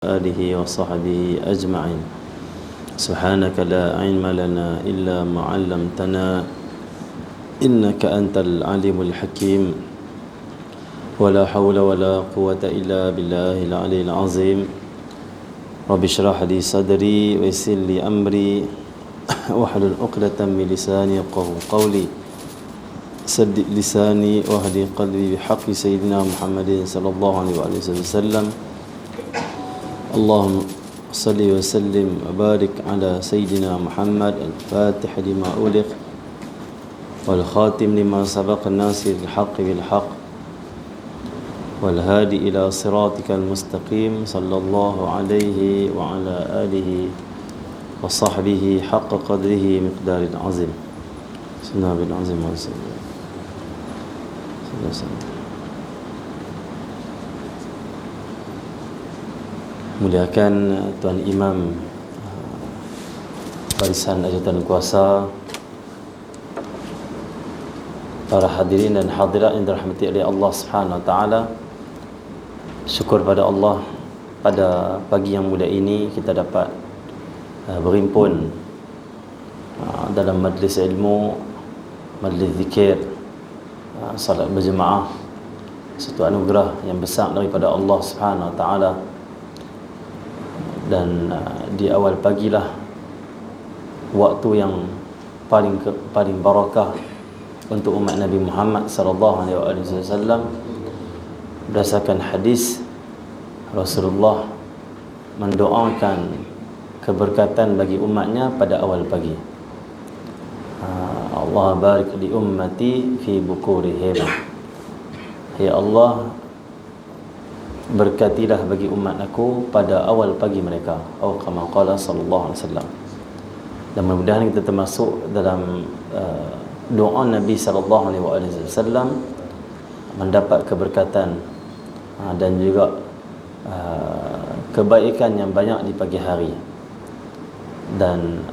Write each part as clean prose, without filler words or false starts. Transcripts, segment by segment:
آله وصحبه أجمعين. سبحانك لا علم لنا إلا ما علمتنا إنك أنت العليم الحكيم. ولا حول ولا قوة إلا بالله العلي العظيم. رب اشرح لي صدري ويسر لي أمري واحلل عقدة من لساني يفقهوا قولي. سدد لساني واهدي قلبي بحق سيدنا محمد صلى الله عليه وسلم. اللهم صل وسلم وبارك على سيدنا محمد الفاتح لما أغلق والخاتم لما سبق الناصر الحق بالحق والهادي إلى صراطك المستقيم صلى الله عليه وعلى آله وصحبه حق قدره مقدار العظيم. بسم الله العظيم والسلام. Muliakan Tuan Imam Barisan Ajudan Kuasa, para hadirin dan hadirat yang dirahmati oleh Allah Subhanahu Wa Taala. Syukur pada Allah, pada pagi yang mulia ini kita dapat berhimpun dalam majlis ilmu, majlis zikir, salat berjemaah. Satu anugerah yang besar daripada Allah Subhanahu Wa Taala. Dan di awal pagilah waktu yang paling barakah untuk umat Nabi Muhammad sallallahu alaihi wasallam. Berdasarkan hadis Rasulullah mendoakan keberkatan bagi umatnya pada awal pagi. Allah barik li ummati fi bukurihim. Ya Allah, berkatilah bagi umat aku pada awal pagi mereka, atau kama qala sallallahu alaihi wasallam. Dan mudah-mudahan kita termasuk dalam doa Nabi sallallahu alaihi wasallam mendapat keberkatan dan juga kebaikan yang banyak di pagi hari, dan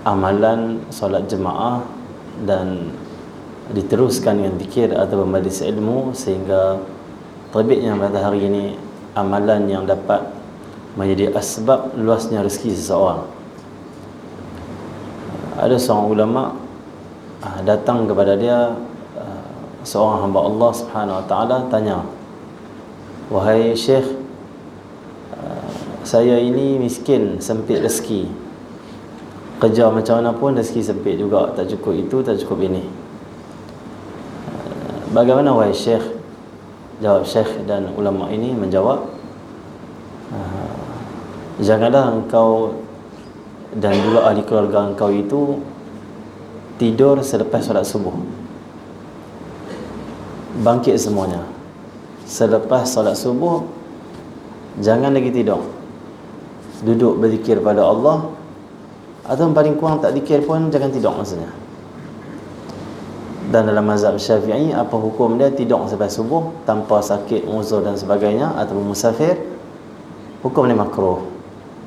amalan solat jemaah dan diteruskan dengan zikir atau majlis ilmu, sehingga terbitnya pada hari ini amalan yang dapat menjadi asbab luasnya rezeki seseorang. Ada seorang ulama datang kepada dia, seorang hamba Allah Subhanahu Wa Taala, tanya, "Wahai Syekh, saya ini miskin, sempit rezeki. Kerja macam mana pun rezeki sempit juga, tak cukup itu, tak cukup ini. Bagaimana wahai Syekh?" Jawab Syekh dan ulama ini menjawab, janganlah engkau dan juga ahli keluarga engkau itu tidur selepas solat subuh. Bangkit semuanya. Selepas solat subuh jangan lagi tidur. Duduk berzikir pada Allah, atau paling kurang tak zikir pun jangan tidur maksudnya. Dan dalam mazhab Syafi'i, apa hukum dia tidur sampai subuh tanpa sakit, uzur dan sebagainya, ataupun musafir? Hukum ni makruh.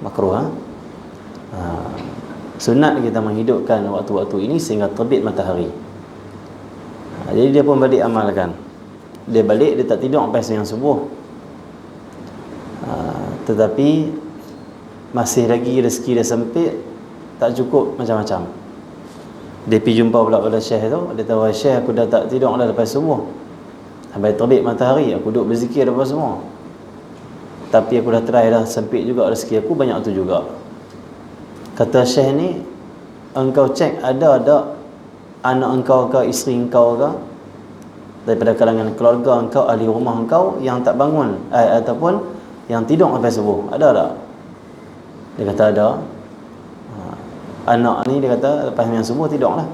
Makruh. Sunat kita menghidupkan waktu-waktu ini sehingga terbit matahari. Jadi dia pun balik amalkan. Dia balik, dia tak tidur sampai siang subuh. Tetapi masih lagi rezeki dia sempit, tak cukup macam-macam. Dia pergi jumpa pula pada Syekh tu. Dia tahu, Syekh, aku dah tak tidur dah lepas subuh, sampai terbit matahari, aku duduk berzikir apa semua, tapi aku dah try dah, sempit juga rezeki aku, banyak tu juga. Kata Syekh ni, engkau cek ada anak engkau ke, isteri engkau ke, daripada kalangan keluarga engkau, ahli rumah engkau yang tak bangun ataupun yang tidur sampai subuh, ada tak? Dia kata ada. Anak ni, dia kata, lepas yang subuh tidurlah.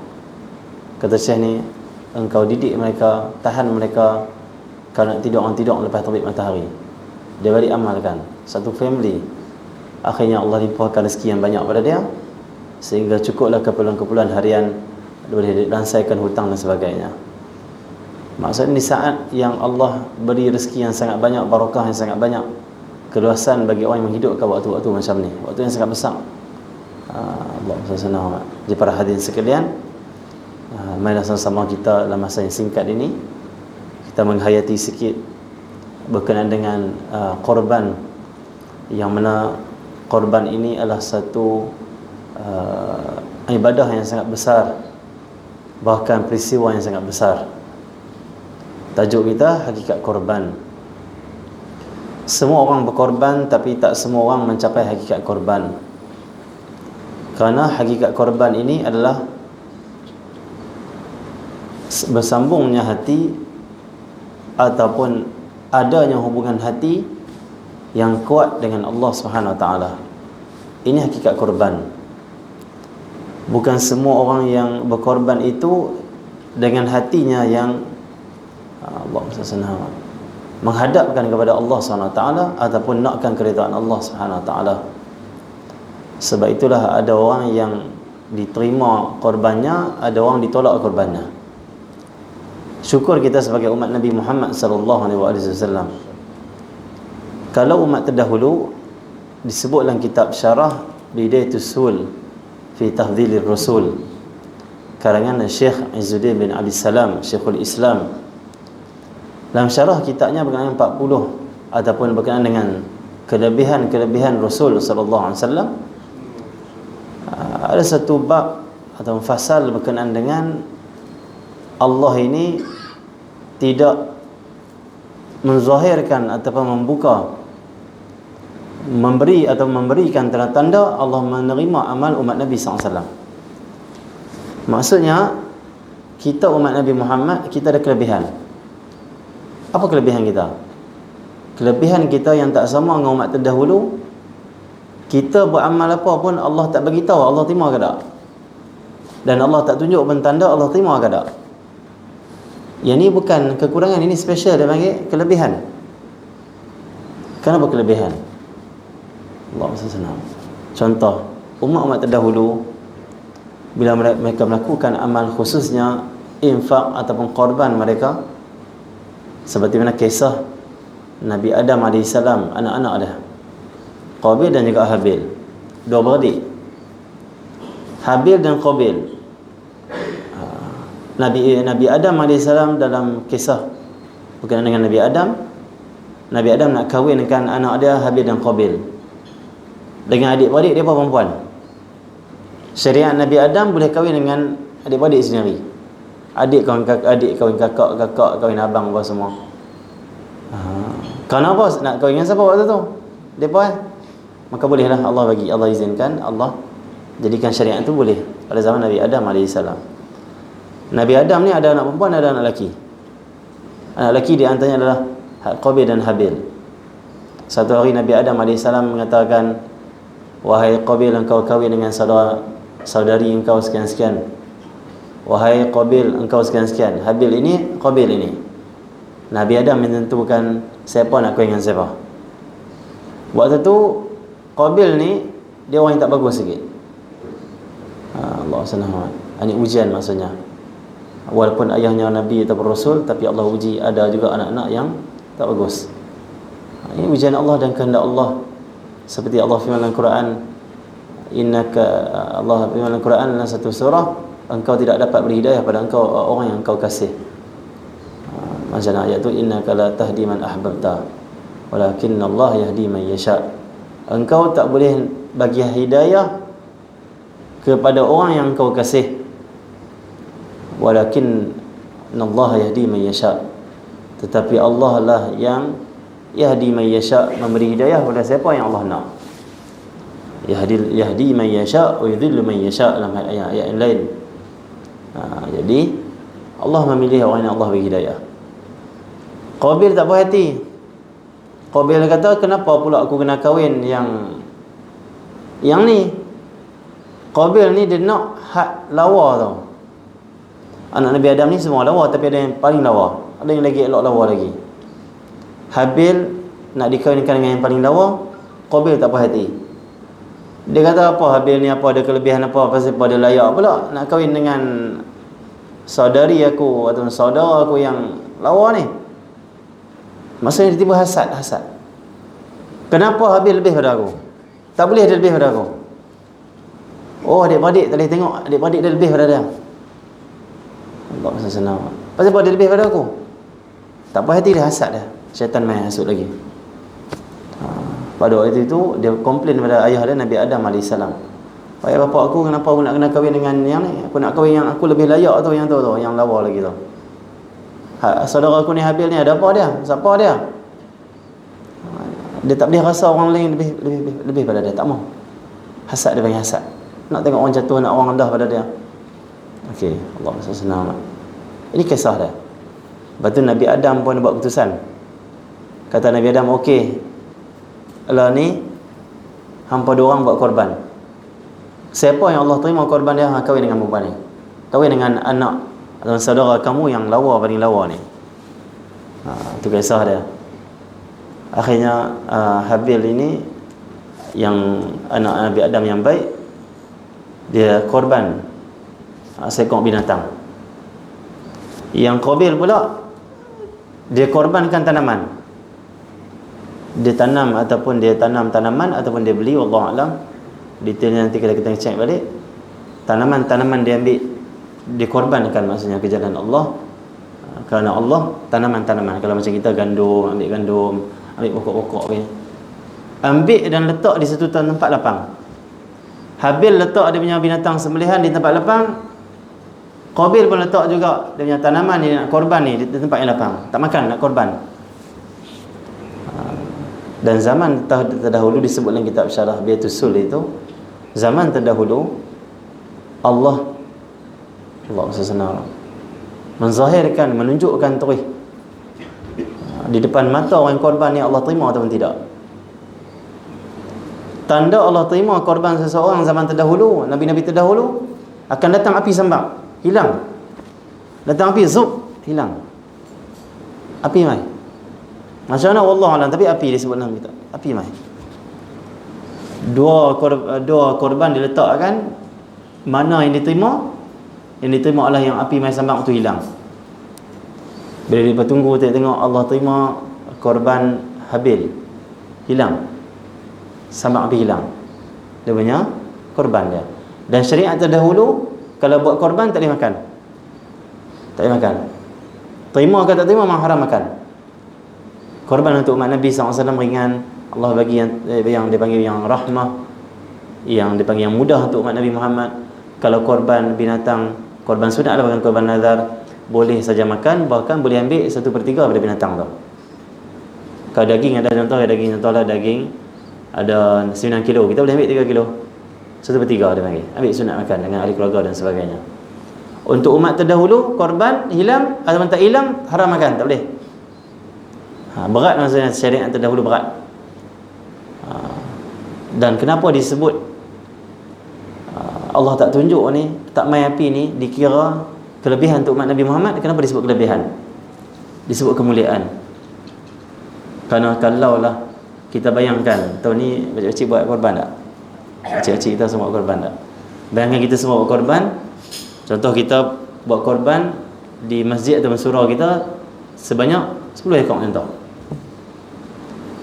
Kata Syekh ni, engkau didik mereka, tahan mereka, kalau nak tidur lepas terbit matahari. Dia balik amalkan. Satu family, akhirnya Allah limpahkan rezeki yang banyak pada dia, sehingga cukuplah keperluan-keperluan harian, boleh lansaikan hutang dan sebagainya. Maksudnya di saat yang Allah beri rezeki yang sangat banyak, barakah yang sangat banyak, keluasan bagi orang yang menghidupkan waktu-waktu macam ni, waktu yang sangat besar. Allah SWT. Jadi para hadirin sekalian, marilah sama-sama kita dalam masa yang singkat ini kita menghayati sikit berkenaan dengan korban yang mana korban ini adalah satu ibadah yang sangat besar, bahkan peristiwa yang sangat besar. Tajuk kita hakikat korban. Semua orang berkorban, tapi tak semua orang mencapai hakikat korban. Kerana hakikat korban ini adalah bersambungnya hati ataupun adanya hubungan hati yang kuat dengan Allah Subhanahu Wa Taala. Ini hakikat korban. Bukan semua orang yang berkorban itu dengan hatinya yang Allah SWT menghadapkan kepada Allah SWT ataupun nakkan keridaan Allah SWT. Sebab itulah ada orang yang diterima korbannya, ada orang ditolak korbannya. Syukur kita sebagai umat Nabi Muhammad SAW. Kalau umat terdahulu disebut dalam kitab Syarah Bidayatus Sul fi Tahdhilir Rasul, karangan Syekh Izzuddin bin Abdul Salam, Syekhul Islam. Dalam syarah kitabnya berkenaan 40 ataupun berkenaan dengan kelebihan-kelebihan Rasul sallallahu alaihi wasallam, ada satu bab atau fasal berkenaan dengan Allah ini tidak menzahirkan ataupun membuka, memberi atau memberikan tanda-tanda Allah menerima amal umat Nabi SAW. Maksudnya kita umat Nabi Muhammad, kita ada kelebihan. Apa kelebihan kita? Kelebihan kita yang tak sama dengan umat terdahulu, kita beramal apa pun Allah tak bagi tahu Allah terima ke tak, dan Allah tak tunjuk pun tanda Allah terima ke tak. Yang ni bukan kekurangan, ini special, dia panggil kelebihan. Kenapa kelebihan? Allah SWT. Contoh, umat-umat terdahulu bila mereka melakukan amal, khususnya infak ataupun korban mereka, seperti mana kisah Nabi Adam AS, anak-anak dia, Qabil dan juga Habil, dua beradik, Habil dan Qabil. Nabi Adam AS dalam kisah berkenaan dengan Nabi Adam nak kahwinkan anak dia Habil dan Qabil dengan adik-beradik dia perempuan. Syariat Nabi Adam boleh kahwin dengan adik-beradik sendiri. Adik kahwin kakak, kakak kahwin abang, apa semua. Kenapa nak kahwin dengan siapa waktu tu? Depa maka bolehlah, Allah bagi, Allah izinkan, Allah jadikan syariat itu boleh pada zaman Nabi Adam AS. Nabi Adam ni ada anak perempuan, ada anak lelaki. Anak lelaki di antaranya adalah Qabil dan Habil. Satu hari Nabi Adam AS mengatakan, wahai Qabil, engkau kahwin dengan saudari engkau sekian-sekian. Wahai Qabil, engkau sekian-sekian. Habil ini, Qabil ini. Nabi Adam menentukan siapa nak kahwin dengan siapa. Waktu tu Qabil ni dia orang yang tak bagus sikit. Allah SWT. Ini ujian maksudnya. Walaupun ayahnya Nabi atau Rasul, tapi Allah uji ada juga anak-anak yang tak bagus. Ini ujian Allah dan kehendak Allah. Seperti Allah firman dalam Quran, Allah firman dalam Quran dalam satu surah, engkau tidak dapat beri hidayah pada engkau orang yang engkau kasih. Macam ayat tu, innaka la tahdi man ahbabta walakinna Allah yahdi man yasha. Engkau tak boleh bagi hidayah kepada orang yang engkau kasih, walakinna Allah yahdi man yasha. Tetapi Allah lah yang yahdi man yasha, memberi hidayah kepada siapa yang Allah nak. Yahdi man yasha wa yudhillu man yasha dalam ayat yang lain. Jadi Allah memilih orang yang Allah bagi hidayah. Qabil tak puas hati. Qabil kata, kenapa pula aku kena kahwin yang ni? Qabil ni dia nak hak lawa tau. Anak Nabi Adam ni semua lawa, tapi ada yang paling lawa, ada yang lagi elok lawa lagi. Habil nak dikahwinkan dengan yang paling lawa, Qabil tak puas hati. Dia kata, apa Habil ni, apa ada kelebihan apa, pasal dia layak pula nak kahwin dengan saudari aku atau saudara aku yang lawa ni. Maksudnya dia tiba hasad. Kenapa Habil lebih pada aku? Tak boleh dia lebih pada aku. Oh, adik-beradik tak boleh tengok adik-beradik dia lebih pada dia. Allah SWT. Pasal apa dia lebih pada aku? Tak puas hati dia, hasad dia. Syaitan main hasut lagi. Pada waktu itu dia komplain pada ayah dia Nabi Adam AS. Ayah bapa aku, kenapa aku nak kena kahwin dengan yang ni? Aku nak kahwin yang aku lebih layak tu, yang tu yang lawa lagi tu. Saudara aku ni Habil ni ada apa dia? Siapa dia? Dia tak boleh rasa orang lain lebih pada dia, tak mau. Hasad, dia panggil hasad. Nak tengok orang jatuh, nak orang rendah pada dia. Okey, Allah SWT. Ini kisah dia. Lepas tu Nabi Adam pun buat keputusan. Kata Nabi Adam, okey, lah ni hampa dua orang buat korban. Siapa yang Allah terima korban dia, kahwin dengan perempuan ni, kahwin dengan anak atau saudara kamu yang lawa, paling lawa ni. Itu kisah dia. Akhirnya Habil ini, yang anak Nabi Adam yang baik, dia korban seekor binatang. Yang Qabil pula, dia korbankan tanaman. Dia tanam ataupun dia tanam tanaman ataupun dia beli, wallahu alam. Detailnya nanti kita cek balik. Tanaman-tanaman dia ambil, dia korbankan, maksudnya ke jalan Allah. Kerana Allah, tanaman-tanaman. Kalau macam kita gandum, ambil pokok-pokok ni, ambil dan letak di satu tempat lapang. Habil letak dia punya binatang sembelihan di tempat lapang. Qabil pun letak juga dia punya tanaman ni, nak korban ni, di tempat yang lapang. Tak makan, nak korban. Dan zaman terdahulu disebut dalam kitab Syarah Biatus Sul itu, zaman terdahulu Allah SWT menzahirkan, menunjukkan terus di depan mata orang korban ni Allah terima ataupun tidak. Tanda Allah terima korban seseorang zaman terdahulu, nabi-nabi terdahulu, akan datang api sambak, hilang. Datang api, zup, hilang. Api mai. Macam mana wallahu alam, tapi api disebut dalam kitab. Api mai. Dua korban diletakkan, mana yang diterima? Yang diterima adalah yang api mai sambak tu hilang. Bila dia bertunggu tengok Allah terima korban Habil, hilang. Sambak api hilang. Dia punya korban dia. Dan syariat terdahulu, kalau buat korban tak boleh makan. Tak boleh makan. Terima ke tak terima, memang haram makan. Korban untuk umat Nabi SAW ringan. Allah bagi yang dipanggil yang rahmah, yang dipanggil yang mudah untuk umat Nabi Muhammad. Kalau korban binatang, korban sunat lah, bukan korban nazar, boleh saja makan, bahkan boleh ambil 1/3 daripada binatang tu. Kalau daging ada contoh, daging contohlah daging ada 9 kilo, kita boleh ambil 3 kilo, 1/3 dia panggil, ambil sunat makan dengan ahli keluarga dan sebagainya. Untuk umat terdahulu, korban hilang atau tak hilang, haram makan, tak boleh. Berat, maksudnya syariat terdahulu berat. Dan kenapa disebut Allah tak tunjuk ni, tak mai api ni dikira kelebihan untuk umat Nabi Muhammad? Kenapa disebut kelebihan? Disebut kemuliaan. Kerana kalaulah kita bayangkan tahun ni pakcik-pakcik buat korban tak? Pakcik-pakcik kita semua buat korban tak? Bayangkan kita semua buat korban. Contoh kita buat korban di masjid atau surau kita sebanyak 10 ekor contoh.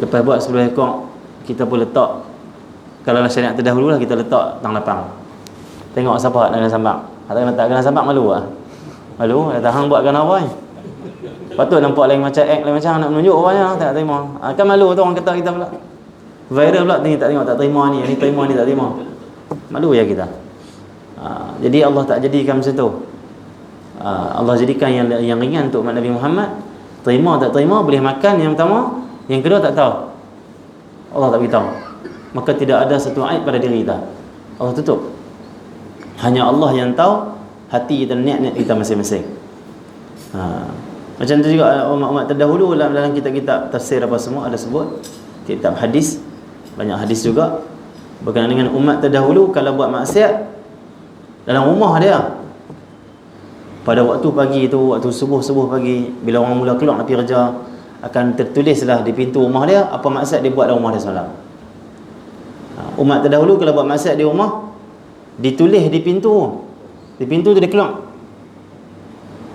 Lepas buat 10 ekor, kita pun letak, kalau syariat terdahulu lah, kita letak tang lapang. Tengok siapa nak kena sambak. Atau tak kena sambak, malu lah. Malu, kata hang buatkan apa ni? Patut nampak lain macam act, lain macam nak menunjuk orangnya, tak terima. Kan malu tu orang kata kita pula. Viral pula, ni tak tengok, tak terima ni terima, ni tak terima. Malu ya kita. Jadi Allah tak jadikan macam tu. Allah jadikan yang ringan untuk umat Nabi Muhammad. Terima tak terima, boleh makan yang pertama. Yang kedua tak tahu. Allah tak beritahu. Maka tidak ada satu aib pada diri kita. Allah tutup. Hanya Allah yang tahu hati kita, niat-niat kita masing-masing. Macam tu juga umat-umat terdahulu dalam kitab-kitab tafsir apa semua ada sebut, kitab hadis, banyak hadis juga berkenaan dengan umat terdahulu. Kalau buat maksiat dalam rumah dia, pada waktu pagi tu, waktu subuh pagi, bila orang mula keluar nak pergi kerja, akan tertulislah di pintu rumah dia apa maksiat dia buat dalam rumah dia semalam. Umat terdahulu kalau buat maksiat di rumah, ditulis di pintu tu dia keluar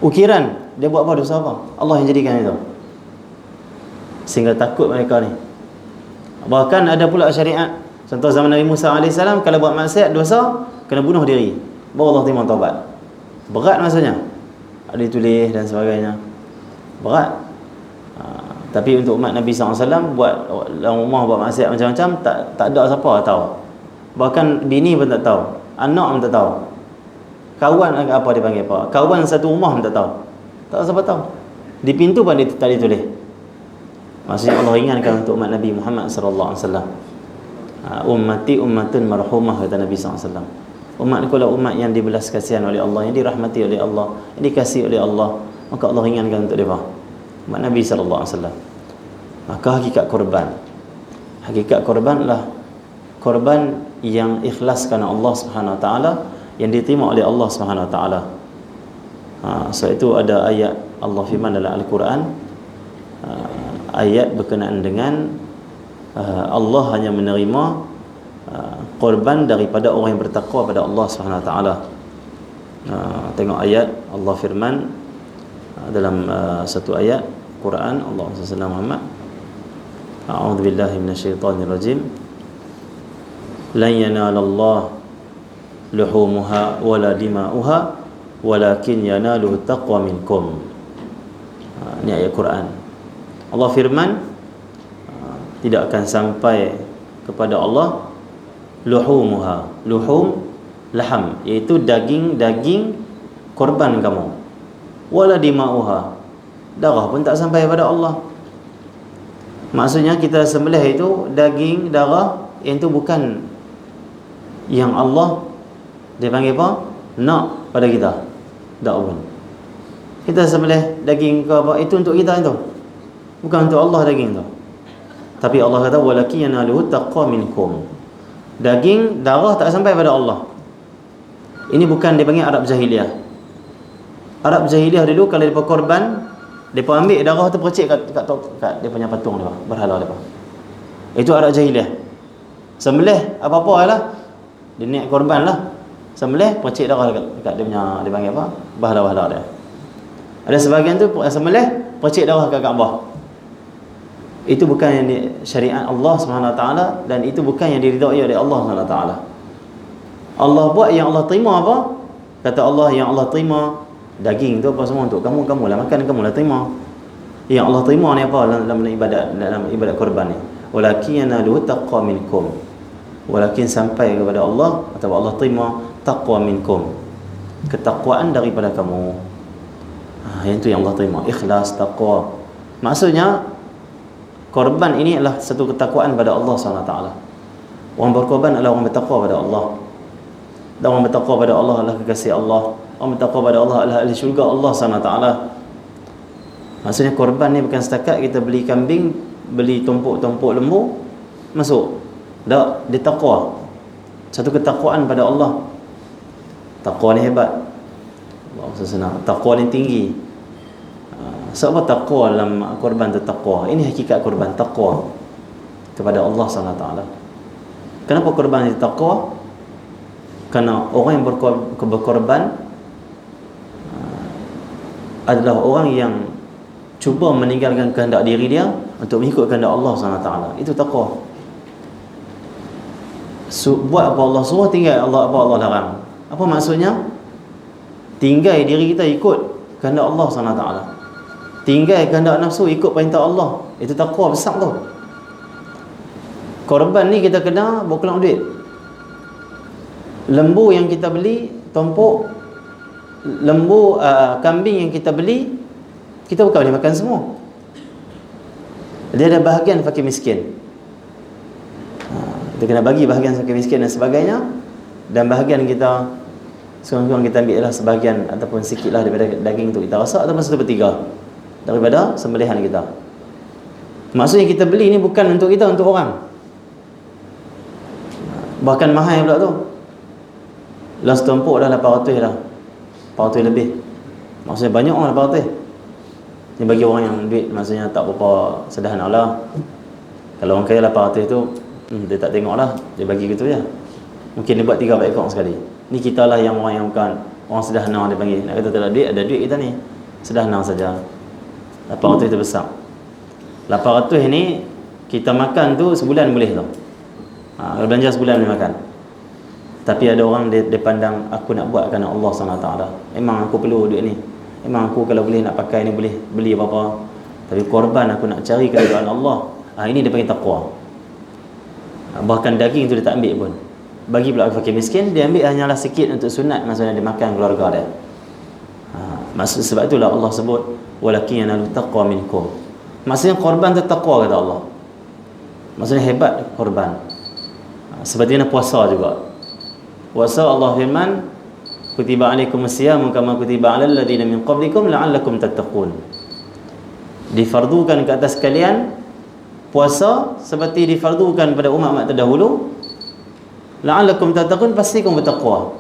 ukiran dia buat apa, dosa apa. Allah yang jadikan itu, sehingga takut mereka ni. Bahkan ada pula syariat, contoh zaman Nabi Musa AS, kalau buat maksiat dosa, kena bunuh diri, baru Allah terima taubat. Berat maksudnya, ada ditulis dan sebagainya, berat. Tapi untuk umat Nabi SAW, buat dalam rumah buat maksiat macam-macam, tak ada siapa tahu. Bahkan bini pun tak tahu, anak pun tak tahu, kawan apa dia panggil apa, kawan satu rumah pun tak tahu. Tak siapa tahu. Di pintu pun tak ditulis. Maksudnya Allah ingatkan untuk umat Nabi Muhammad sallallahu alaihi wasallam. Ummati ummatun marhumah, kata Nabi sallallahu alaihi wasallam. Umat ni adalah umat yang dibelas kasihan oleh Allah, yang dirahmati oleh Allah, yang dikasihi oleh Allah. Maka Allah ingatkan untuk dia, umat Nabi sallallahu alaihi wasallam. Maka hakikat korban adalah korban yang ikhlas kerana Allah Subhanahu wa taala, yang diterima oleh Allah Subhanahu wa taala. Sebab itu ada ayat Allah firman dalam Al-Quran, ayat berkenaan dengan Allah hanya menerima korban daripada orang yang bertakwa pada Allah Subhanahu wa taala. Tengok ayat Allah firman dalam satu ayat Quran, Allah sallallahu Muhammad, a'udzu billahi minasyaitonir rajim, lan yanalallah luhumuha wala dima'uha walakin yanaluhu taqwa minkum. Ini ayat Quran. Allah firman, tidak akan sampai kepada Allah luhumuha, luhum laham, iaitu daging korban kamu, wala dima'uha, darah pun tak sampai kepada Allah. Maksudnya kita sembelih itu daging, darah, yang itu bukan yang Allah dia panggil apa? Nak pada kita. Tak pun. Kita sembelih daging ke apa, itu untuk kita itu. Bukan untuk Allah daging itu. Tapi Allah kata walakin yanaluhu taqwa minkum. Daging, darah tak sampai pada Allah. Ini bukan dipanggil Arab Jahiliyah. Arab Jahiliyah dulu kalau mereka korban, mereka ambil darah tu percik kat dia punya patung dia, berhala dia. Itu Arab Jahiliyah. Sembelih apa-apa lah, dia niat korban lah, sembelih percik darah dekat dia punya, dia panggil apa, bahala-bahala dia. Ada sebahagian tu sembelih percik darah kat Kaabah. Itu bukan yang syariat Allah SWT, dan itu bukan yang diridai oleh Allah SWT. Allah buat yang Allah terima apa? Kata Allah, yang Allah terima daging tu apa semua untuk kamu lah makan, kamu lah terima. Yang Allah terima ni apa dalam ibadat korban ni? Walakin yanaluhu taqwa minkum. Walakin sampai kepada Allah, atau Allah terima taqwa minkum, ketakwaan daripada kamu. Yang tu yang Allah terima, ikhlas, taqwa. Maksudnya korban ini adalah satu ketakwaan pada Allah SWT. Orang berkorban adalah orang bertakwa pada Allah. Dan orang bertakwa pada Allah adalah kekasih Allah. Orang bertakwa pada Allah adalah ahli syurga Allah SWT. Maksudnya korban ni bukan setakat kita beli kambing, beli tumpuk-tumpuk lembu, masuk. Tak, dia takwa. Satu ketakwaan pada Allah. Takwa ni hebat. Allah senang. Takwa ni tinggi. Sebab takwa dalam korban tu takwa. Ini hakikat korban, takwa kepada Allah SWT. Kenapa korban itu takwa? Kerana orang yang berkorban adalah orang yang cuba meninggalkan kehendak diri dia untuk mengikut kehendak Allah SWT. Itu takwa. Buat apa Allah suruh, tinggal apa Allah larang. Apa maksudnya? Tinggal diri kita ikut kehendak Allah SWT. Tinggal kehendak nafsu, ikut perintah Allah. Itu takwa besar tu. Korban ni kita kena berkelang duit. Lembu yang kita beli, tumpuk lembu, kambing yang kita beli, kita bukan boleh makan semua. Dia ada bahagian fakir miskin. Kita kena bagi bahagian fakir miskin dan sebagainya. Dan bahagian kita, sekurang-kurang kita ambil lah sebahagian ataupun sikit lah daripada daging tu kita masak, ataupun 1/3 daripada sembelihan kita. Maksudnya kita beli ni bukan untuk kita, untuk orang. Bahkan mahal pula tu. Las tumpuk dah 800 dah. 800 lebih. Maksudnya banyak orang 800. Ni bagi orang yang duit maksudnya tak berapa sederhana lah. Kalau orang kaya 800 tu, dia tak tengok lah, dia bagi gitu je. Mungkin dia buat 3-4 ekor sekali. Ni kita lah yang orang yang bukan orang sederhana, dia panggil. Nak kata tak ada duit, ada duit kita ni. Sederhana saja. 800 itu besar. 800 ni kita makan tu sebulan boleh tu. Kalau belanja sebulan boleh makan. Tapi ada orang dia pandang, aku nak buat kerana Allah SWT. Memang aku perlu duit ni. Memang aku kalau boleh nak pakai ni, boleh beli apa-apa. Tapi korban aku nak cari keridaan Allah, ini dia panggil taqwa. Bahkan daging tu dia tak ambil pun, bagi pula fakir miskin, dia ambil hanyalah sikit untuk sunat, maksudnya dia makan keluarga dia. Maksud sebab itulah Allah sebut walakin yanalu taqwa minkum. Maksudnya korban tu taqwa, kata Allah. Maksudnya hebat korban. Seperti mana puasa juga. Puasa Allah firman kutiba alaikumus siyam kama kutiba alal ladina min qablikum la'allakum tattaqun. Difardukan ke atas kalian puasa seperti difardukan pada umat-umat terdahulu, la'allakum tattaqun, pasti kamu bertakwa.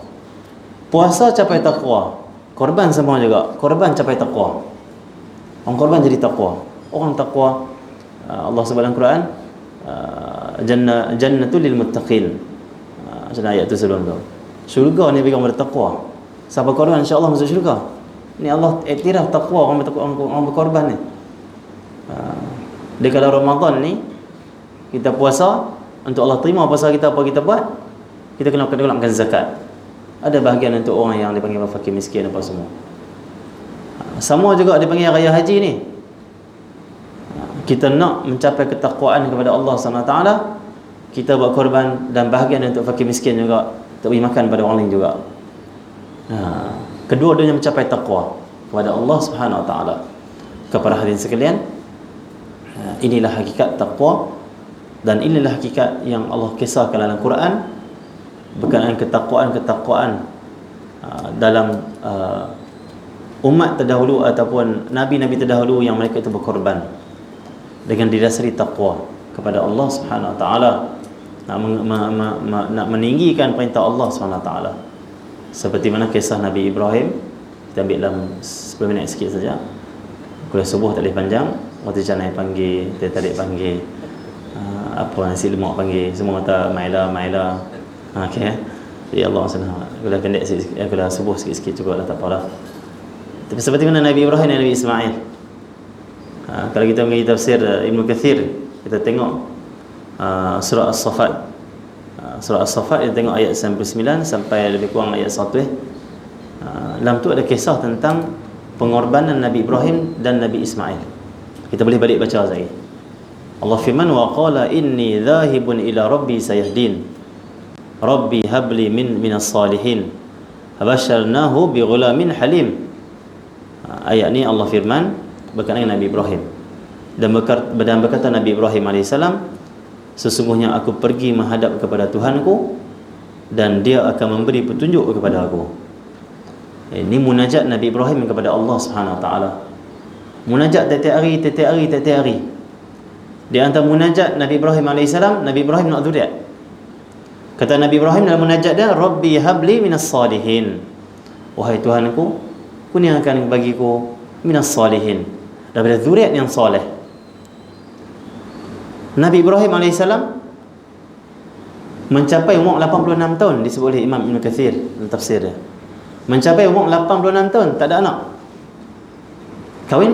Puasa capai takwa, korban semua juga, korban capai takwa. Orang korban jadi takwa. Orang takwa, Allah sebut dalam Quran, jannatul lil muttaqin. Macam ayat tu sebelum tu. Syurga ni bagi orang bertakwa. Siapa korban insya-Allah masuk syurga. Ni Allah iktiraf takwa orang berkorban ni. Dia kalau Ramadan ni kita puasa, untuk Allah terima puasa kita apa kita buat, kita kena keluarkan zakat. Ada bahagian untuk orang yang dipanggil fakir miskin apa semua. Sama juga dipanggil raya haji ni. Kita nak mencapai ketakwaan kepada Allah SWT, kita buat korban, dan bahagian untuk fakir miskin juga, untuk beri makan pada orang lain juga. Kedua-duanya mencapai takwa kepada Allah Subhanahu Wa Taala. Kepada hadirin sekalian, inilah hakikat takwa, dan inilah hakikat yang Allah kisahkan dalam Quran berkenaan ketakwaan dalam umat terdahulu ataupun nabi-nabi terdahulu yang mereka itu berkorban dengan didasari takwa kepada Allah Subhanahu Wa Taala, nak meninggikan perintah Allah Subhanahu Wa Taala. Seperti mana kisah Nabi Ibrahim, kita ambil dalam 10 minit sikit saja. Kuliah subuh tak boleh panjang. Waktu Canai panggil, dia tarik panggil, apa nasi lemak panggil, semua kata Maila. Okey. Jadi Allah SWT kuliah pendek sikit, kuliah subuh sikit-sikit cukup lah, tak apalah. Tapi seperti mana Nabi Ibrahim dan Nabi Ismail. Kalau kita mengaji tafsir Ibn Kathir, kita tengok surah As-Saffat. Surah As-Saffat kita tengok ayat 99 sampai lebih kurang ayat 1. Dalam tu ada kisah tentang pengorbanan Nabi Ibrahim dan Nabi Ismail. Kita boleh balik baca lagi. Allah firman wa qala inni dhahibun ila rabbi sayahdin. Rabbi habli minas salihin. Habasharnahu bi ghulamin halim. Ayat ni Allah firman berkenaan dengan Nabi Ibrahim. Dan berkata Nabi Ibrahim alaihissalam, sesungguhnya aku pergi menghadap kepada Tuhanku dan dia akan memberi petunjuk kepada aku. Ini munajat Nabi Ibrahim kepada Allah Subhanahu Wa Taala. Munajat tiap hari. Di antara munajat Nabi Ibrahim alaihissalam, Nabi Ibrahim nak zuriat. Kata Nabi Ibrahim dalam munajat dia, Rabbi habli minas salihin. Wahai Tuhanku, kurniakan bagiku minas salihin, daripada zuriat yang soleh. Nabi Ibrahim AS mencapai umur 86 tahun, disebut oleh Imam Ibn Kathir dalam tafsir dia. Mencapai umur 86 tahun, tak ada anak. Kahwin,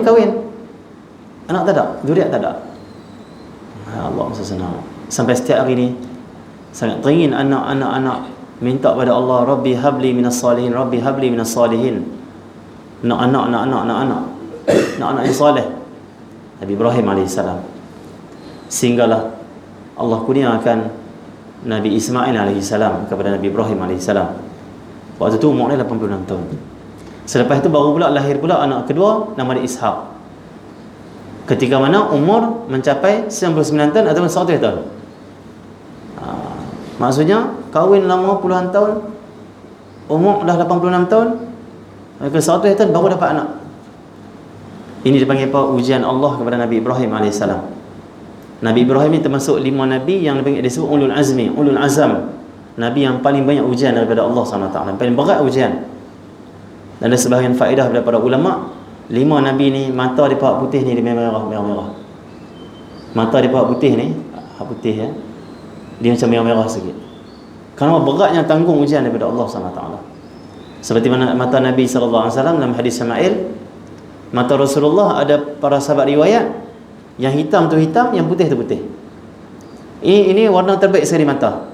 anak tak ada, zuriat tak ada. Allah senang. Sampai setiap hari ni sangat teringin anak, minta pada Allah, Rabbi habli minas salihin, Rabbi habli minas salihin. Nak anak yang soleh. Nabi Ibrahim AS. Sehinggalah Allah kurniakan Nabi Ismail AS kepada Nabi Ibrahim AS. Waktu tu umur dia 86 tahun. Selepas itu baru pula lahir pula anak kedua, nama dia Ishaq. Ketika mana umur mencapai 99 tahun ataupun 100 tahun. Maksudnya kahwin lama puluhan tahun, umur dah 86 tahun, ke 100 tahun baru dapat anak. Ini dipanggil apa? Ujian Allah kepada Nabi Ibrahim AS. Nabi Ibrahim ni termasuk 5 Nabi yang disebut ulul azmi, ulul azam. Nabi yang paling banyak ujian daripada Allah SWT, paling berat ujian. Dan ada sebahagian faedah daripada ulama', 5 Nabi ni mata dia pahat putih ni, dia merah-merah. Mata dia pahat putih ni, putih ya, dia macam merah-merah sikit. Kerana beratnya tanggung ujian daripada Allah SWT. Seperti mana mata Nabi SAW dalam hadis Syama'il, mata Rasulullah ada para sahabat riwayat, yang hitam tu hitam, yang putih tu putih. Ini warna terbaik sekali mata.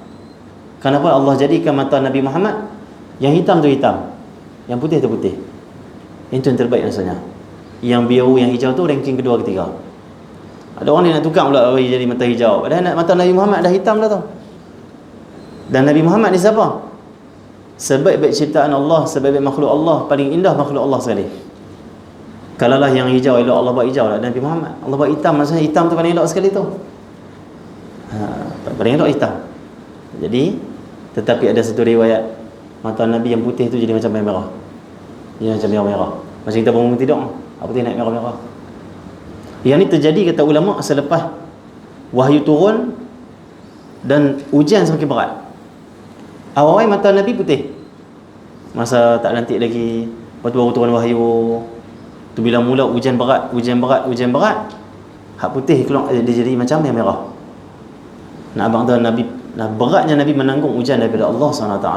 Kenapa Allah jadikan mata Nabi Muhammad yang hitam tu hitam, yang putih tu putih? Itu yang terbaik rasanya. yang biru, yang hijau tu ranking kedua ketiga. Ada orang dia nak tukar pula bagi jadi mata hijau, padahal mata Nabi Muhammad dah hitam dah tu. Dan Nabi Muhammad ni siapa? Sebaik-baik ciptaan Allah, sebaik-baik makhluk Allah, paling indah makhluk Allah sekali. Kalaulah yang hijau elok, Allah buat hijau lah. Nabi Muhammad Allah buat hitam, maksudnya hitam tu paling elok sekali tu. Paling elok hitam. Jadi tetapi ada satu riwayat mata Nabi yang putih tu jadi macam merah. Dia macam merah-merah. Macam kita bangun tidur, apa putih naik merah-merah. Yang ni terjadi kata ulama selepas wahyu turun dan ujian semakin berat. Awal-awal mata Nabi putih, masa tak lantik lagi, lepas tu baru turun wahyu. Tu bila mula ujian berat, hak putih keluar, dia jadi macam yang merah. Nak abang tahu Nabi, beratnya Nabi menanggung ujian daripada Allah SWT.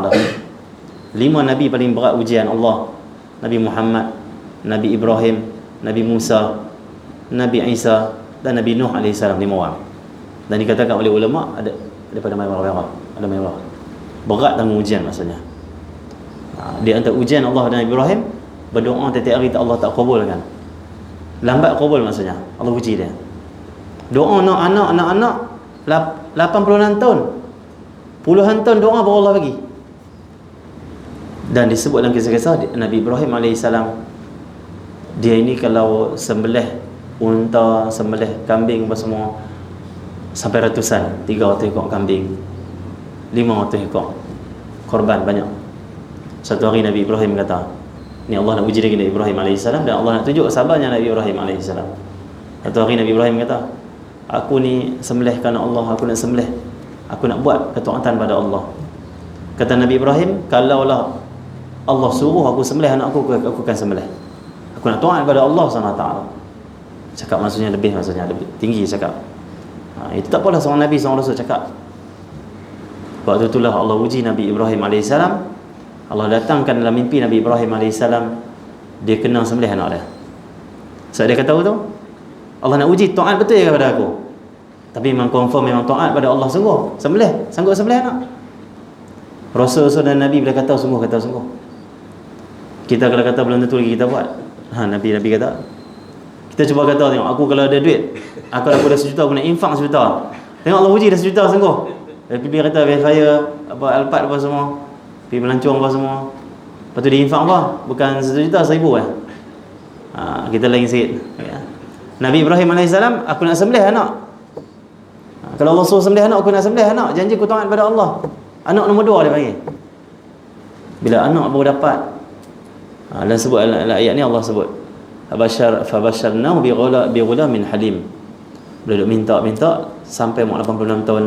5 Nabi paling berat ujian Allah: Nabi Muhammad, Nabi Ibrahim, Nabi Musa, Nabi Isa dan Nabi Nuh AS, 5 orang. Dan dikatakan oleh ulama ada daripada merah-merah, ada merah. Berat tanggung ujian maksudnya. Di antara ujian Allah dan Nabi Ibrahim, berdoa tiap-tiap hari Allah tak kabulkan. Lambat kabul maksudnya. Allah uji dia. Doa nak anak 86 tahun. Puluhan tahun doa baru Allah bagi. Dan disebut dalam kisah-kisah Nabi Ibrahim AS, dia ini kalau sembelih unta, sembelih kambing apa semua sampai ratusan, 300 ekor kambing, 500 ekor korban banyak. Satu hari Nabi Ibrahim kata, ni Allah nak uji lagi Nabi Ibrahim AS, dan Allah nak tunjuk sabarnya Nabi Ibrahim AS. Satu hari Nabi Ibrahim kata, aku ni sembelih kerana Allah, aku nak sembelih, aku nak buat ketaatan pada Allah. Kata Nabi Ibrahim, kalaulah Allah suruh aku sembelih anak aku akan sembelih. Aku nak taat pada Allah SWT. Cakap maksudnya lebih tinggi cakap. Itu tak apalah seorang Nabi, seorang Rasul cakap. Waktu itulah Allah uji Nabi Ibrahim AS. Allah datangkan dalam mimpi Nabi Ibrahim AS, dia kena sembelih anak dia. So dia kata tu, Allah nak uji taat betul kepada aku. Tapi memang confirm, memang taat pada Allah sungguh. Sanggup sembelih anak. Rasul dan Nabi bila kata sungguh, kata sungguh. Kita kalau kata belum tentu lagi kita buat. Nabi kata, kita cuba kata, tengok aku kalau ada duit, aku dah 1 juta, aku nak infak 1 juta. Tengok Allah uji dah 1 juta sungguh. Dia kata saya apa Alphard apa semua, pergi melancong apa semua. Lepas tu dia infak apa? Bukan 1 juta, 1000 kita lain sikit. Nabi Ibrahim AS, aku nak sembelih anak. Kalau Allah suruh sembelih anak, aku nak sembelih anak. Janji aku taat pada Allah. Anak nombor 2 dia panggil. Bila anak baru dapat, dan sebut ayat ni Allah sebut, fabasharnahu bighulamin halim. Bila duk minta sampai umur 86 tahun,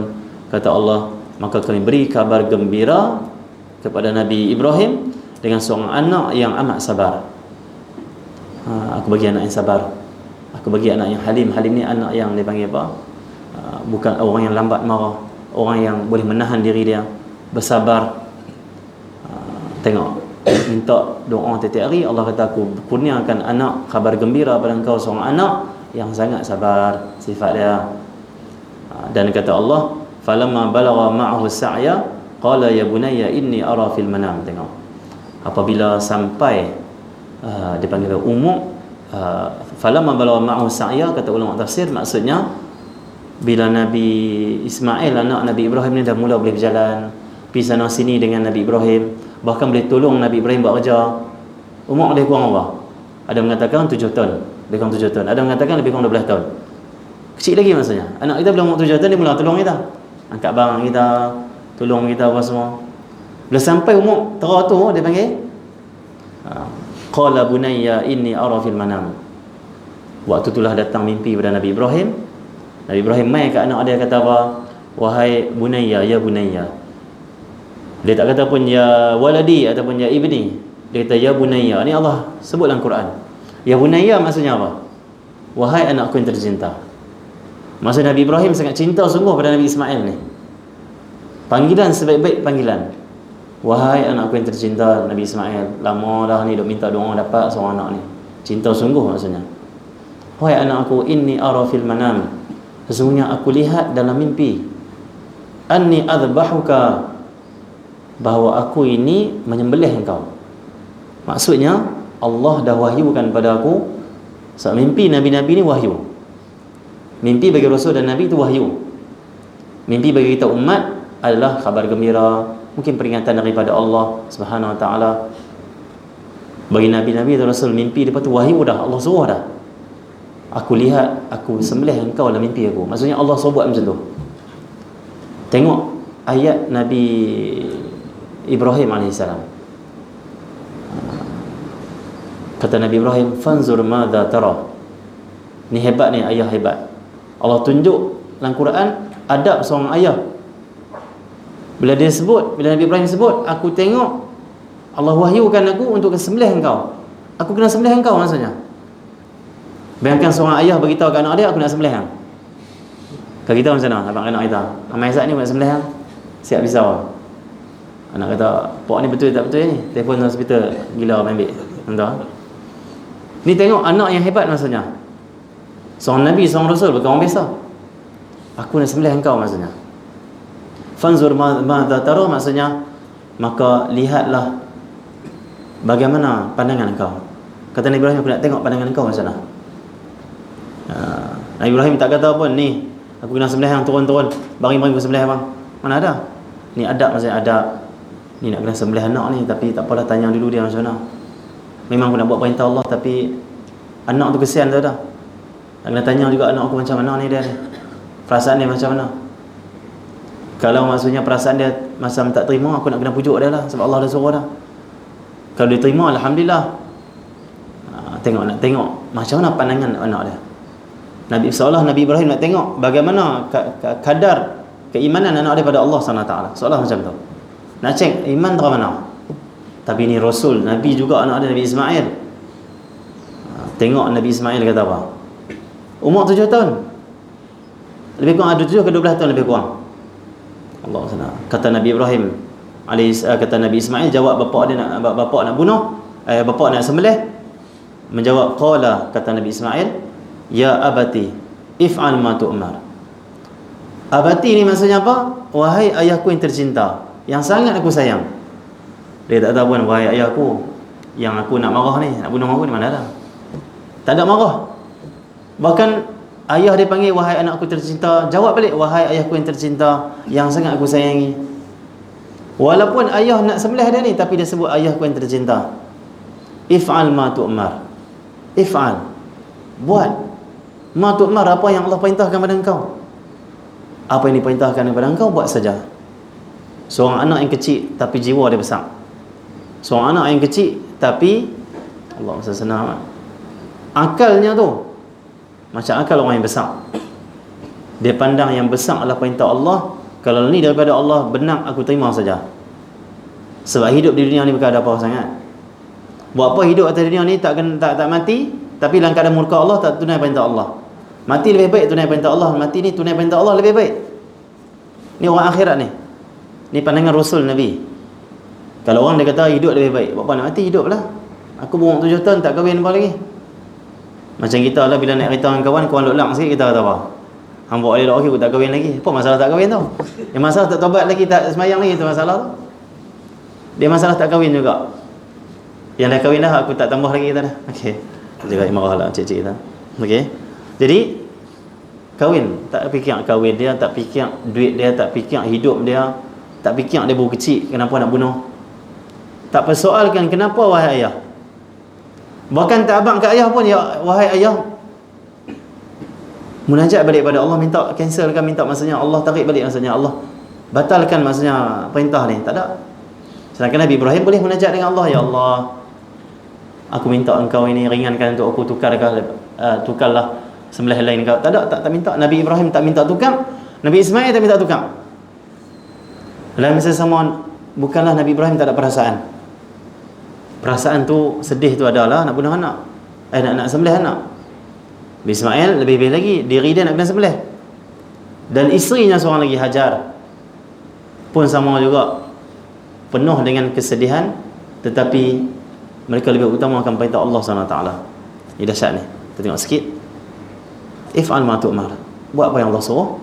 kata Allah, maka kami beri kabar gembira kepada Nabi Ibrahim dengan seorang anak yang amat sabar. Aku bagi anak yang sabar, aku bagi anak yang halim. Halim ni anak yang dipanggil apa? Bukan orang yang lambat marah, orang yang boleh menahan diri dia, bersabar. Tengok, minta doa setiap hari, Allah kata aku kurniakan anak, kabar gembira pada engkau seorang anak yang sangat sabar sifat dia. Dan kata Allah, falamma balagha ma'ahu sa'ya qala ya bunayya inni ara fil manam. Tengok, apabila sampai dia panggil umur, falamma balagha ma'ahu sa'ya, kata ulama tafsir, maksudnya bila Nabi Ismail anak Nabi Ibrahim ni dah mula boleh berjalan, pergi sana sini dengan Nabi Ibrahim, bahkan boleh tolong Nabi Ibrahim buat kerja. Umur dia kurang apa? Ada mengatakan 7 tahun, lebih kurang 7 tahun. Ada mengatakan lebih kurang 12 tahun. Kecil lagi maksudnya. Anak kita belum umur 7 tahun, dia mula tolong kita, angkat barang kita, tolong kita apa semua. Bila sampai umur teratur, dia panggil qala bunayya inni ara fil manam. Waktu itulah datang mimpi pada Nabi Ibrahim. Nabi Ibrahim mai kat anak dia, kata apa? Wahai bunayya, ya bunayya. Dia tak kata pun ya waladi ataupun ya ibni. Dia kata ya bunayya. Ni Allah sebut dalam Quran. Ya bunayya maksudnya apa? Wahai anakku yang tercinta. Maksud Nabi Ibrahim sangat cinta sungguh pada Nabi Ismail ni. Panggilan sebaik-baik panggilan. Wahai anakku yang tercinta, Nabi Ismail. Lama dah ni duk minta doa dapat seorang anak ni. Cinta sungguh maksudnya. Wahai anakku, inni ara fil manam. Sesungguhnya aku lihat dalam mimpi, anni adbahuka, bahawa aku ini menyembelih engkau. Maksudnya Allah dah wahyukan pada aku So mimpi Nabi-Nabi ni wahyu. Mimpi bagi Rasul dan Nabi itu wahyu. Mimpi bagi kita umat adalah khabar gembira, mungkin peringatan daripada Allah Subhanahu Wa Taala. Bagi Nabi-Nabi dan Rasul, mimpi lepas tu wahyu dah, Allah suruh dah. Aku lihat, aku sembelih engkau dalam mimpi aku. Maksudnya Allah suruh buat macam tu. Tengok ayat Nabi Ibrahim AS. Kata Nabi Ibrahim, fanzur madza tara. Ni hebat ni, ayah hebat. Allah tunjuk dalam Quran adab seorang ayah. Bila Nabi Ibrahim sebut, aku tengok Allah wahyukan aku untuk sembelih engkau. Aku kena sembelih engkau maksudnya. Bayangkan seorang ayah beritahu ke anak dia, aku nak sembelih hang. Kalau kita macam mana? Abang anak kita, Amai Zat ni nak sembelih hang. Siap risau. Anak kata, "Pok ni betul tak betul ni? Telefon hospital gila ambil." Entah. Ni tengok anak yang hebat maksudnya. Seorang Nabi, seorang Rasul, bukan orang biasa. Aku nak sembelih engkau maksudnya. Fanzur madza tara maksudnya, maka lihatlah bagaimana pandangan engkau. Kata Nabi Ibrahim, aku nak tengok pandangan engkau macam mana. Nabi Ibrahim tak kata pun, ni aku kena sembelih yang turun-turun, baring-baring aku sembelih bang. Mana ada? Ni adab, maksudnya adab. Ni nak kena sembelih anak ni, tapi tak apalah, tanya dulu dia macam mana. Memang aku nak buat perintah Allah, tapi anak tu kesian tu dah. Nak kena tanya juga anak aku macam mana ni dia ni. Perasaan dia macam mana. Kalau maksudnya perasaan dia macam tak terima, aku nak kena pujuk dia lah, sebab Allah dah suruh dah. Kalau dia terima, alhamdulillah. Nak tengok macam mana pandangan anak dia. Seolah Nabi Ibrahim nak tengok bagaimana kadar keimanan anak dia pada Allah SWT. Seolah macam tu. Nak cek iman terang mana. Tapi ni Rasul, Nabi juga anak dia, Nabi Ismail. Tengok Nabi Ismail kata apa. Umur 7 tahun. Lebih kurang ada 7 ke 12 tahun lebih kurang. Allah SWT. Kata Nabi Ibrahim, kata Nabi Ismail, jawab bapak nak bunuh, bapak nak sembelih. Menjawab, qala, kata Nabi Ismail, ya abati if'al ma tu'mar. Abati ni maksudnya apa? Wahai ayahku yang tercinta, yang sangat aku sayang. Dia tak tahu pun, wahai ayahku yang aku nak marah ni, nak bunuh aku ni, mana ada. Tak ada marah. Bahkan ayah dia panggil, wahai anakku tercinta, jawab balik, wahai ayahku yang tercinta, yang sangat aku sayangi. Walaupun ayah nak sembelih dia ni, tapi dia sebut ayahku yang tercinta. If'al ma tu'mar. If'al, buat. Ma tu'mar, apa yang Allah perintahkan kepada engkau. Apa yang diperintahkan kepada engkau, buat saja. Seorang anak yang kecil tapi jiwa dia besar. Seorang anak yang kecil tapi Allah senang, akalnya tu macam akal orang yang besar. Dia pandang yang besar adalah perintah Allah. Kalau ni daripada Allah, benar, aku terima saja. Sebab hidup di dunia ni bukan ada apa sangat. Buat apa hidup atas dunia ni tak mati, tapi dalam keadaan murka Allah, tak tunai perintah Allah. Mati lebih baik tunai perintah Allah. Mati ni tunai perintah Allah lebih baik. Ni orang akhirat ni. Ni pandangan Rasul Nabi. Kalau orang dia kata hidup lebih baik, buat apa nak mati, hidup lah. Aku berumur 7 tahun tak kahwin apa lagi. Macam kita lah, bila nak kereta dengan kawan lok-lak sikit, kita kata apa? Hang bawa elok lagi, aku tak kahwin lagi. Apa masalah tak kahwin tu? Yang masalah tak tobat lagi, tak semayang lagi, tu masalah tu. Dia masalah tak kahwin juga. Yang dah kahwin dah, aku tak tambah lagi, kita dah. Okey. Jaga marah lah cik-cik kita. Okey. Jadi kahwin, tak fikir kahwin dia, tak fikir duit dia, tak fikir hidup dia, tak fikir dia baru kecil, kenapa nak bunuh. Tak persoalkan kenapa wahai ayah. Bahkan tak abang ke ayah pun, ya wahai ayah, munajat balik pada Allah, minta cancelkan, minta maksudnya Allah tarik balik, maksudnya Allah batalkan maksudnya perintah ni, tak ada. Sedangkan Nabi Ibrahim boleh munajat dengan Allah, ya Allah, aku minta engkau ini ringankan untuk aku, tukarlah sembelih lain kau. Tak ada, tak minta. Nabi Ibrahim tak minta tukar, Nabi Ismail tak minta tukar. Dalam masa sama, bukanlah Nabi Ibrahim tak ada perasaan. Perasaan tu, sedih tu adalah nak bunuh anak, nak sembelih anak. Nabi Ismail lebih-lebih lagi, diri dia nak kena sembelih. Dan isterinya seorang lagi, Hajar, pun sama juga, penuh dengan kesedihan, tetapi mereka lebih utamakan perintah Allah SWT. Ini dahsyat ni. Kita tengok sikit. If'al ma tu'mar. Buat apa yang Allah suruh.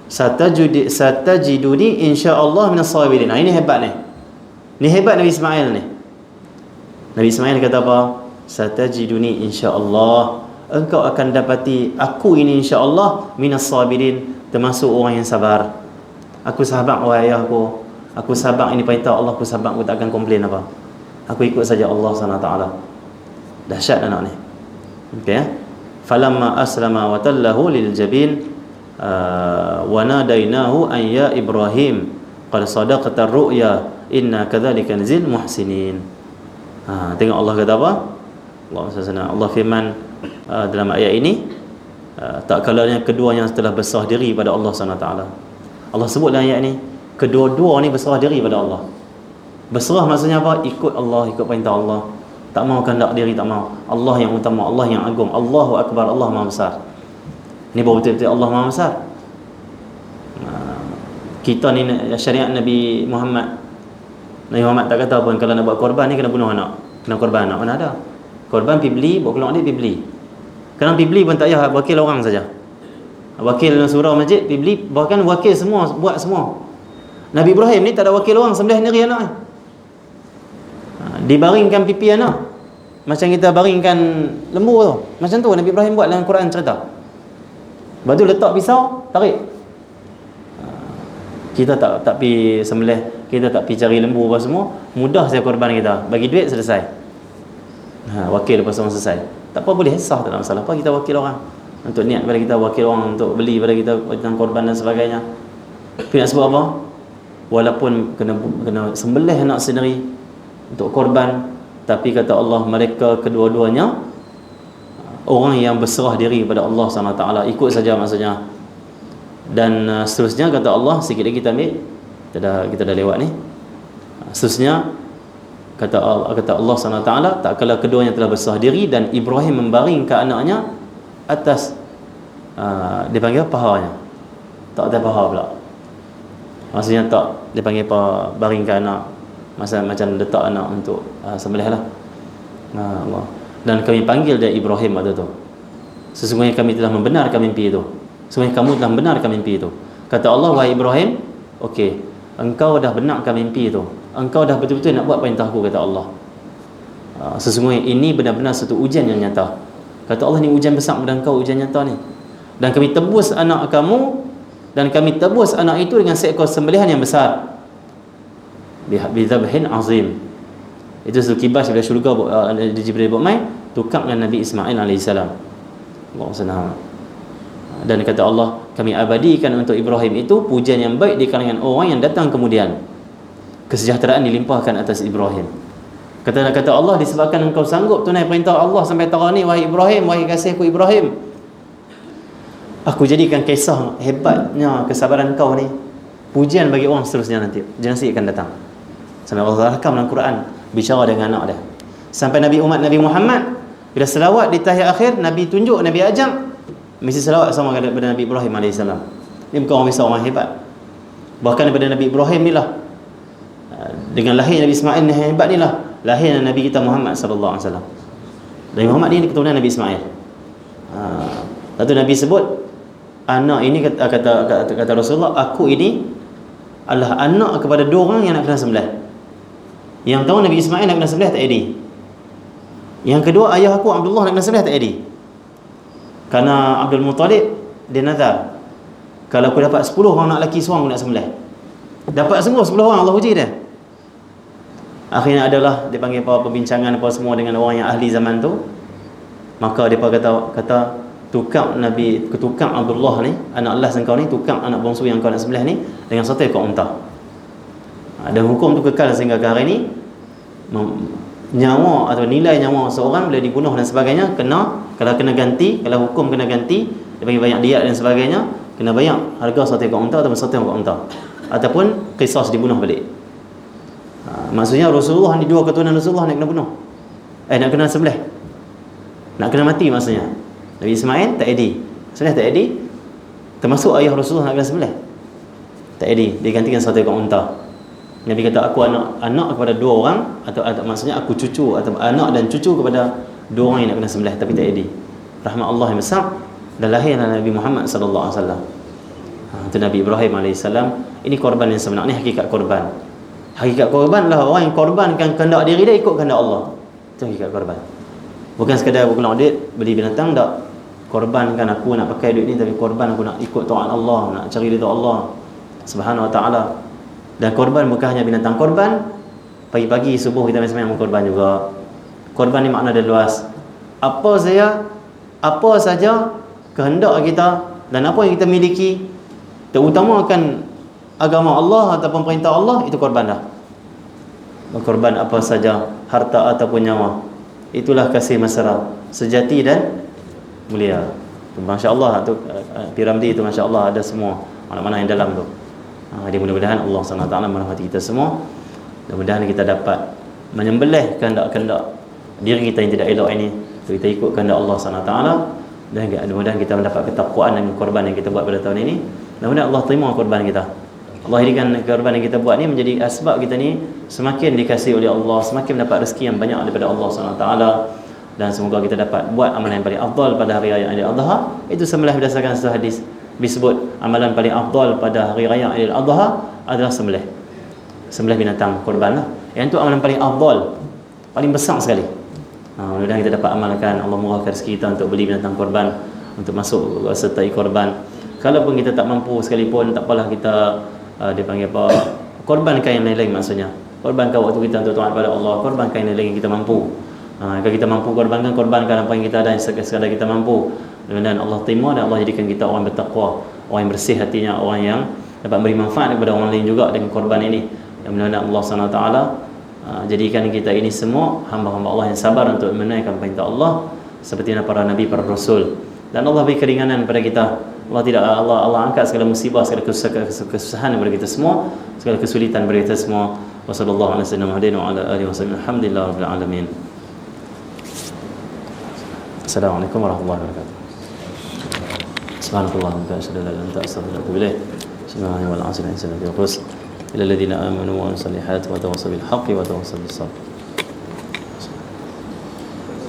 Satajiduni insya-Allah minas sabirin. Ini hebat ni. Ini hebat Nabi Ismail ni. Nabi Ismail kata apa? Satajiduni insya-Allah, engkau akan dapati aku ini insya-Allah minas sabirin, termasuk orang yang sabar. Aku sabar wahai ayahku, aku sabar ini perintah Allah, aku sabar, aku tak akan komplain apa. Aku ikut saja Allah SWT. Dahsyat anak ni. Okey ya. Falamma aslama wa tallahu lil jabin wa nadainahu an ya Ibrahim qad sadaqta ar-ru'ya inna kadzalika nadzil muhsinin. Tengok Allah kata apa? Allah firman dalam ayat ini, tak kalanya keduanya telah berserah diri pada Allah SWT. Allah sebut dalam ayat ni, kedua-dua ni berserah diri pada Allah. Berserah maksudnya apa? Ikut Allah, ikut perintah Allah. Tak mau kehendak diri, tak mau. Allah yang utama, Allah yang agung. Allahu Akbar, Allah Maha Besar. Ini baru betul-betul Allah Maha Besar. Kita ni syariat Nabi Muhammad. Nabi Muhammad tak kata pun kalau nak buat korban ni kena bunuh anak, kena korban anak. Mana ada? Korban pergi beli, buat keluar duit pergi beli. Kalau pergi beli pun tak payah, wakil orang saja. Wakil surau masjid pergi beli, bahkan wakil semua buat semua. Nabi Ibrahim ni tak ada wakil orang, sembelih sendiri anak ni. Dibaringkan pipi anak macam kita baringkan lembu tu. Macam tu Nabi Ibrahim buat dalam Quran cerita. Lepas tu letak pisau, tarik. Kita tak pergi sembelih, kita tak pergi cari lembu apa semua, mudah saja korban kita. Bagi duit selesai. Wakil lepas semua selesai. Tak apa, boleh sah, tak ada masalah. Apa kita wakil orang? Untuk niat pada kita, wakil orang untuk beli pada kita tentang korban dan sebagainya. Tapi nak sebut apa? Walaupun kena sembelih anak sendiri untuk korban, tapi kata Allah, mereka kedua-duanya orang yang berserah diri pada Allah SWT, ikut saja maksudnya. Dan seterusnya kata Allah, sikit lagi kita ambil, kita dah lewat ni. Seterusnya kata Allah SWT, tak kala keduanya telah berserah diri dan Ibrahim membaringkan anaknya atas dia panggil pahanya, tak atas paha pula. Maksudnya tak, dia panggil apa, baringkan anak macam letak anak untuk sembelih lah. Allah. Dan kami panggil dia Ibrahim waktu tu. Sesungguhnya kami telah membenarkan mimpi itu. Sesungguhnya kamu telah membenarkan mimpi itu. Kata Allah, wahai Ibrahim, okey, engkau dah benarkan mimpi itu. Engkau dah betul-betul nak buat perintahku, kata Allah. Sesungguhnya ini benar-benar satu ujian yang nyata. Kata Allah, ni ujian besar pada engkau, ujian nyata ni. Dan kami tebus anak kamu, dan kami tebus anak itu dengan seekor sembelihan yang besar. Bidhabhin azim. Itu satu kibas dari syurga di Jibril buat main, tukar dengan Nabi Ismail AS. Dan kata Allah, kami abadikan untuk Ibrahim itu pujian yang baik di kalangan orang yang datang kemudian. Kesejahteraan dilimpahkan atas Ibrahim. Kata Allah, disebabkan engkau sanggup tunai perintah Allah sampai tara ni, wahai Ibrahim, wahai kasihku Ibrahim, aku jadikan kisah hebatnya kesabaran kau ni pujian bagi orang seterusnya nanti, generasi akan datang. Sampai Allah rakam dalam Quran bicara dengan anak dia. Sampai Nabi Muhammad bila selawat di tahiyat akhir, Nabi tunjuk, Nabi ajak mesti selawat sama kepada Nabi Ibrahim AS. Dia bukan orang biasa, orang hebat. Bahkan daripada Nabi Ibrahim ni lah, dengan lahir Nabi Ismail ni hebat ni lah, lahir Nabi kita Muhammad SAW. Nabi Muhammad ni keturunan Nabi Ismail. Lalu Nabi sebut anak ini, kata Rasulullah, aku ini adalah anak kepada dua orang yang nak kena sembelih. Yang tahu Nabi Ismail nak kena sembelih, tak jadi. Yang kedua, ayah aku Abdullah nak kena sembelih, tak jadi. Kerana Abdul Muttalib dia nazar, kalau aku dapat 10 orang nak lelaki seorang aku nak sembelih. Dapat semua 10 orang, Allah uji dia. Akhirnya adalah dia panggil apa, perbincangan apa semua dengan orang yang ahli zaman tu. Maka dia kata tukar Abdullah ni, anak last engkau ni, tukar anak bongsu yang kau nak sembelih ni dengan satu ekor unta. Dan hukum tu kekal sehingga ke hari ni. Nyawa atau nilai nyawa seorang bila dibunuh dan sebagainya, kalau kena ganti, kalau hukum kena ganti, dia bagi banyak diat dan sebagainya, kena bayar harga satu ekor unta ataupun satu ekor unta, ataupun qisas, dibunuh balik. Maksudnya Rasulullah ni, dua keturunan Rasulullah nak kena bunuh, nak kena sembelih, nak kena mati maksudnya. Nabi Ismail tak edi, sembelih tak edi, termasuk ayah Rasulullah nak kena sembelih, tak edi, digantikan satu ekor unta. Nabi kata, aku anak kepada dua orang, atau maksudnya aku cucu atau anak dan cucu kepada dua orang yang nak kena sembelih, tapi tak edi. Rahmat Allah yang besar, dan lahirlah Nabi Muhammad SAW. Itu Nabi Ibrahim AS. Ini korban yang sebenar, ini hakikat korban. Hakikat korban lah orang yang korbankan kehendak diri dia ikut kehendak Allah. Itu hakikat korban. Bukan sekadar aku nak duit beli binatang, tak. Korbankan aku nak pakai duit ni, tapi korban aku nak ikut taat Allah, nak cari ridha Allah Subhanahu wa taala. Dan korban bukan hanya binatang korban. Pagi-pagi subuh kita sembahyang korban juga. Korban ni makna dia luas. Apa saja kehendak kita dan apa yang kita miliki, terutamakan agama Allah ataupun perintah Allah, itu korban dah. Berkorban apa saja, harta ataupun nyawa, itulah kasih mesra sejati dan mulia. Masya-Allah tu piramidi itu, masya-Allah ada semua mana-mana yang dalam tu. Jadi mudah-mudahan Allah SWT merahmati kita semua. Mudah-mudahan kita dapat menyembelih kehendak-kehendak diri kita yang tidak elok ini, kita ikut kehendak Allah SWT, dan mudah-mudahan kita mendapat ketakwaan dan korban yang kita buat pada tahun ini. Mudah-mudahan Allah terima korban kita. Allah jadikan korban yang kita buat ni menjadi asbab kita ni semakin dikasihi oleh Allah, semakin mendapat rezeki yang banyak daripada Allah SWT. Dan semoga kita dapat buat amalan yang paling afdal pada hari raya Aidil Adha. Itu sembelih berdasarkan satu hadis disebut amalan paling afdal pada hari raya Aidil Adha adalah sembelih binatang korban lah. Yang itu amalan paling afdal, paling besar sekali. Mudah-mudahan kita dapat amalkan. Allah murahkan rezeki kita untuk beli binatang korban, untuk masuk sertai korban. Kalaupun kita tak mampu sekalipun, tak apalah, kita dia panggil apa, korbankan yang lain-lain. Maksudnya korbankan waktu kita untuk taat kepada Allah, korbankan yang lain yang kita mampu. Kalau kita mampu korbankan apa yang kita ada, yang sekadar kita mampu. Dan Allah terima, dan Allah jadikan kita orang bertakwa, orang yang bersih hatinya, orang yang dapat beri manfaat kepada orang lain juga dengan korban ini. Dan mudah-mudahan Allah SWT jadikan kita ini semua hamba-hamba Allah yang sabar untuk menunaikan perintah Allah seperti para nabi, para rasul. Dan Allah beri keringanan pada kita. Allah angkat segala musibah, segala kesusahan kepada kita semua, segala kesulitan kepada kita semua. Wassallallahu ala sayyidina Muhammadin wa ala alihi wasallam. Alhamdulillahirabbil alamin. Assalamualaikum warahmatullahi wabarakatuh. Subhanallah wa bihamdihi, la ilaha illa anta, astaghfiruka wa atubu ilaik. Subhanallah wal 'asri, inna al-insana lafi khusr illa alladhina amanu wa amilus solihati wa tawassaw bil haqqi wa tawassaw bis sabr.